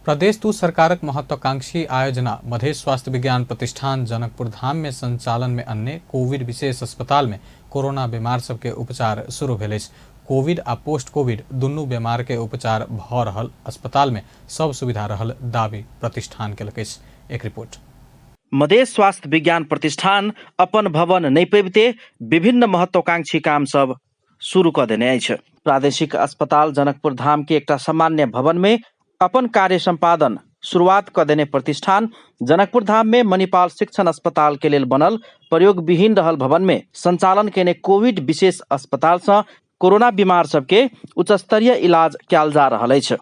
प्रदेश 2 सरकारक महत्वाकांक्षी आयोजना मधेश स्वास्थ्य विज्ञान प्रतिष्ठान जनकपुर धाम में संचालन में अन्य कोविड विशेष अस्पताल में कोरोना बीमार सबके उपचार शुरू भेल अछि। कोविड आ पोस्ट कोविड दुनू बीमार के उपचार भ रहल अस्पताल में सब सुविधा रहल दावी प्रतिष्ठान केलक अछि। एक रिपोर्ट। मधेश स्वास्थ्य विज्ञान प्रतिष्ठान अपन भवन नहीं पैबते विभिन्न महत्वाकांक्षी काम सब शुरू कर देने अछि। प्रादेशिक अस्पताल जनकपुर धाम के एक सामान्य भवन में अपन कार्य संपादन शुरुआत कर देने प्रतिष्ठान जनकपुर धाम में मणिपाल शिक्षण अस्पताल के लेल बनल प्रयोग विहीन रहल भवन में संचालन केने कोविड विशेष अस्पताल से कोरोना बीमार सबके उच्च स्तरीय इलाज कयल जा रहल अछि।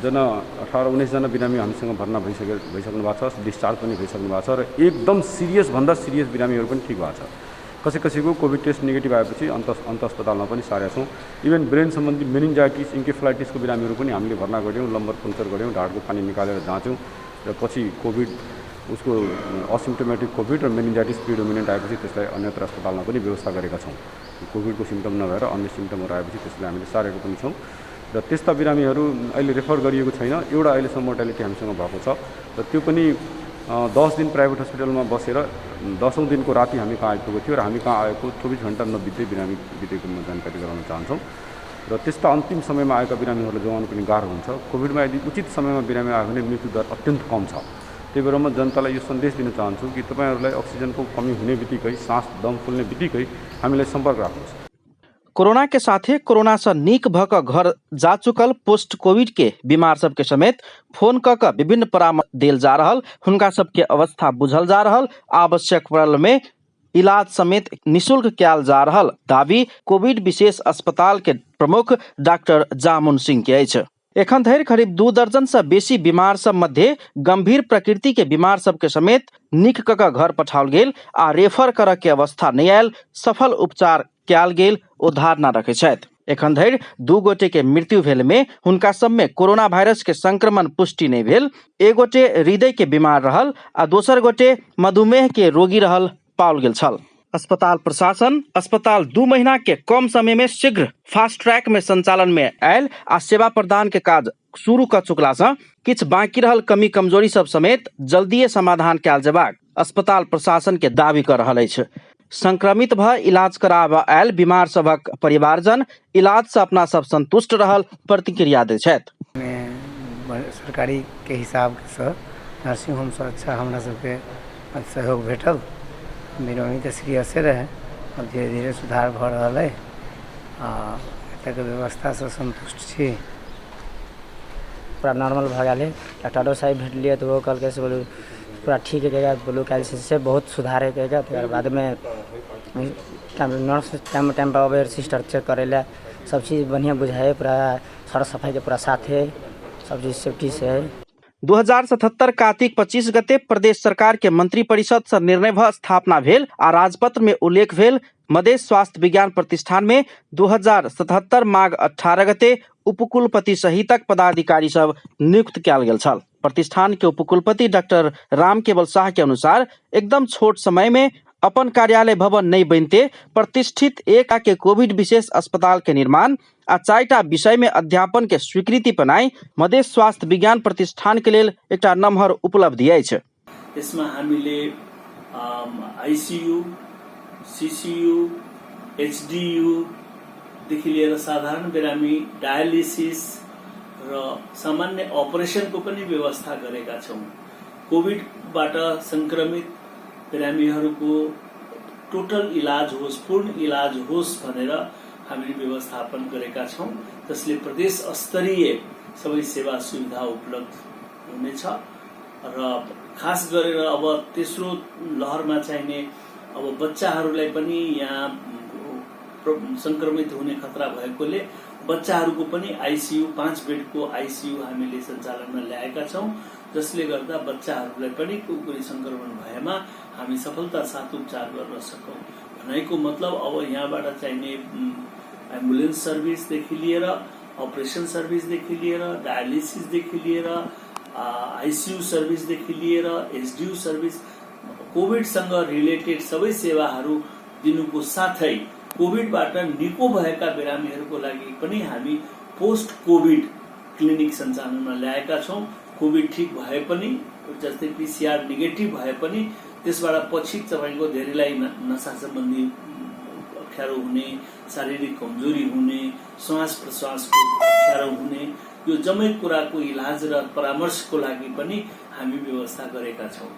जना 18-19 जना बिरामी हामीसँग भर्ना भइसक्नु भएको छ, डिस्चार्ज पनि भइसक्नु भएको छ र एकदम सिरियस भन्दा सिरियस बिरामीहरू पनि ठीक भएको छ। कसैको कोभिड टेस्ट नेगेटिभ आएपछि अन्त अस्पतालमा पनि सारेका छौँ। इभन ब्रेन सम्बन्धी मेनिन्जाइटिस इन्केफ्लाइटिसको बिरामीहरू पनि हामीले भर्ना गऱ्यौँ, लम्बर पङ्क्चर गऱ्यौँ, ढाडको पानी निकालेर जाँच्यौँ र पछि कोभिड उसको असिम्टोमेटिक कोभिड र मेनिन्जाइटिस प्रिडोमिनेन्ट आएपछि त्यसलाई अन्यत्र अस्पतालमा पनि व्यवस्था गरेका छौँ। कोभिडको सिम्टम नभएर अन्य सिम्टमहरू आएपछि त्यसलाई हामीले सारेको पनि छौँ र त्यस्ता बिरामीहरू अहिले रेफर गरिएको छैन। एउटा अहिलेसम्म मोर्टालिटी हामीसँग भएको छ र त्यो पनि 10 दिन प्राइभेट हस्पिटलमा बसेर 10औं दिनको राति हामी कहाँ आइपुगेको थियो र हामी कहाँ आएको 24 घण्टा नबित्दै बिरामी बितेको म जानकारी गराउन चाहन्छौँ। र त्यस्ता अन्तिम समयमा आएका बिरामीहरूलाई जोगाउनु पनि गाह्रो हुन्छ। कोभिडमा यदि उचित समयमा बिरामी आयो भने मृत्यु दर अत्यन्त कम छ। त्यही भएर म जनतालाई यो सन्देश दिन चाहन्छु कि तपाईँहरूलाई अक्सिजनको कमी हुने बित्तिकै, सास दम फुल्ने बित्तिकै हामीलाई सम्पर्क राख्नुहोस्। कोरोना के साथे कोरोना से नीक भक घर जा चुकल पोस्ट कोविड के बीमार सबके समेत फोन क विभिन्न परामर्श देल जा रहल, हुनका सबके अवस्था बुझल जा रहल, आवश्यक पड़ल में इलाज समेत निःशुल्क कयल जा रहल दावी कोविड विशेष अस्पताल के प्रमुख डॉक्टर जामुन सिंह के अछि। एखन धरि करीब 2 दर्जन से बेसी बीमार सब मध्य गंभीर प्रकृति के बीमार सबके समेत नीक क घर पठाओल गेल आ रेफर कर के अवस्था नहीं आयल सफल उपचार कयल गेल ओ धारणा रखे छथि। एखन धरि 2 गोटे के मृत्यु भेल में हुनका सब में कोरोना वायरस के संक्रमण पुष्टि नहीं भेल। एक गोटे हृदय के बीमार रहल आ दोसर गोटे मधुमेह के रोगी रहल पाओल गेल छल। अस्पताल प्रशासन अस्पताल 2 महीना के कम समय में शीघ्र फास्ट ट्रैक में संचालन में आयल आ सेवा प्रदान के काज शुरू कर चुकला से किछ बाकी रहल कमी कमजोरी सब समेत जल्दीए समाधान कयल जेबाक अस्पताल प्रशासन के दावी कर रहल अछि। संक्रमित भ इलाज कराबऽ आयल बीमार सबक परिवारजन इलाज से अपना सब संतुष्ट रहल प्रतिक्रिया दै छथि। सरकारी के हिसाब से नर्सिंग होम से अच्छा हमरा सबके सहयोग भेटल। बिरामी तऽ सीरियसे रहे, अब धीरे धीरे सुधार भ रहल है आ एतय के व्यवस्था से संतुष्ट छी। पूरा नॉर्मल भ गेल है। डॉक्टरो साहब भेटलिए तो वो कहलकै से बोलू पूरा ठीक है, बोलू कल से बहुत सुधार है। तकर बाद में नर्स टाइम पर अबे सिस्टर चेक करे ला सब चीज़ बढ़िया बुझाए, पूरा साफ सफाई के पूरा साथ है, सब चीज़ सेफ्टी से है। 2077 कार्तिक 25 गते प्रदेश सरकार के मंत्री परिषद से निर्णय भ स्थापना भेल आ राजपत्र में उल्लेख भेल मधेश स्वास्थ्य विज्ञान प्रतिष्ठान में 2077 माघ 18 गते उपकुलपति सहितक पदाधिकारी सब नियुक्त कयल गेल छल। प्रतिष्ठान के उपकुलपति डॉक्टर राम केवल शाह के अनुसार एकदम छोट समय में अपन कार्यालय भवन नहीं बनते प्रतिष्ठित एक के कोविड विशेष अस्पताल के निर्माण आ 4टा विषय में अध्यापन के स्वीकृति बनाई मधेश स्वास्थ्य विज्ञान प्रतिष्ठान के लेल एकटा नम्हर उपलब्धि अछि। इसमें हामीले आईसीयू, सीसीयू, एचडीयू देखि लिएर साधारण बिरामी डायलिसिस र सामान्य अपरेशन को पनि व्यवस्था गरेका छौं। कोभिडबाट संक्रमित बिरामीहरूको टोटल इलाज होस्, पूर्ण इलाज होस् भनेर हामीले व्यवस्थापन गरेका छौं, जसले प्रदेश स्तरीय सबै सेवा सुविधा उपलब्ध हुनेछ र खास गरेर अब तेस्रो लहरमा चाहिने अब बच्चाहरूलाई पनि यहाँ संक्रमित हुने खतरा भएकोले बच्चाहरूको पनि आईसीयू 5 बेडको आईसीयू हामीले सञ्चालनमा ल्याएका छौं, जसले गर्दा बच्चाहरूलाई पनि कुनै संक्रमण भएमा हामी सफलता साथ उपचार गर्न सकौं। भनाइको मतलब अब यहाँबाट चाहिने एम्बुलेन्स सर्भिस देखि लिएर अपरेशन सर्भिस देखि लिएर डायलिसिस देखि लिएर आईसीयू सर्भिस देखि लिएर एचडीयू सर्भिस कोभिडसँग रिलेटेड सबै सेवाहरू दिनुको साथै कोभिडबाट निको भएका बिरामीहरूको लागि पनि हामी पोस्ट कोभिड क्लिनिक सञ्चालनमा ल्याएका छौँ। कोभिड ठिक भए पनि, जस्तै PCR नेगेटिभ भए पनि त्यसबाट पछि तपाईँको धेरैलाई नसा सम्बन्धी अप्ठ्यारो हुने, शारीरिक कमजोरी हुने, श्वास प्रश्वासको अप्ठ्यारो हुने, यो जम्मै कुराको इलाज र परामर्शको लागि पनि हामी व्यवस्था गरेका छौँ।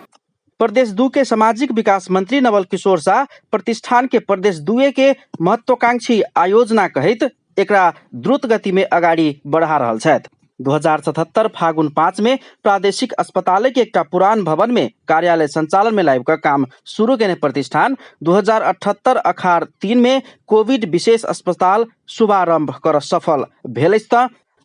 प्रदेश 2 के सामाजिक विकास मंत्री नवल किशोर शाह प्रतिष्ठान के प्रदेश 2 के महत्वाकांक्षी आयोजना कहित एकरा द्रुत गति में अगाडि बढ़ा रहल छथि। 2077 फागुन 5 में प्रादेशिक अस्पताल के एक पुरान भवन में कार्यालय संचालन में लाइव का काम शुरू करने प्रतिष्ठान 2078 अखाड़ 3 में कोविड विशेष अस्पताल शुभारंभ कर सफल भेल।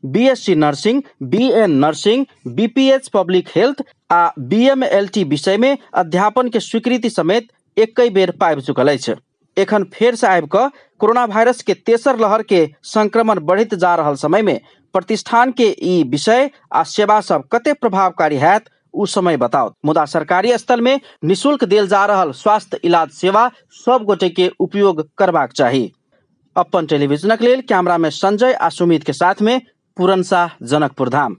BSc nursing, BN nursing, BPH public health आ BMLT विषय में अध्यापन के स्वीकृति समेत एक बेर पाबि चुकल अछि। एखन फेर से आबि कऽ कोरोना वायरस के तेसर लहर के संक्रमण बढ़ित जा रहल समय में प्रतिष्ठान के ई विषय आ सेवा सब कते प्रभावकारी हैत उ समय बताओ। मुदा सरकारी स्थल में निःशुल्क देल जा रहल स्वास्थ्य इलाज सेवा सब गोटे के उपयोग करबाक चाही। अपन टेलीविजनक लेल कैमरा में संजय आ सुमित के साथ में पूरन शाह, जनकपुर धाम।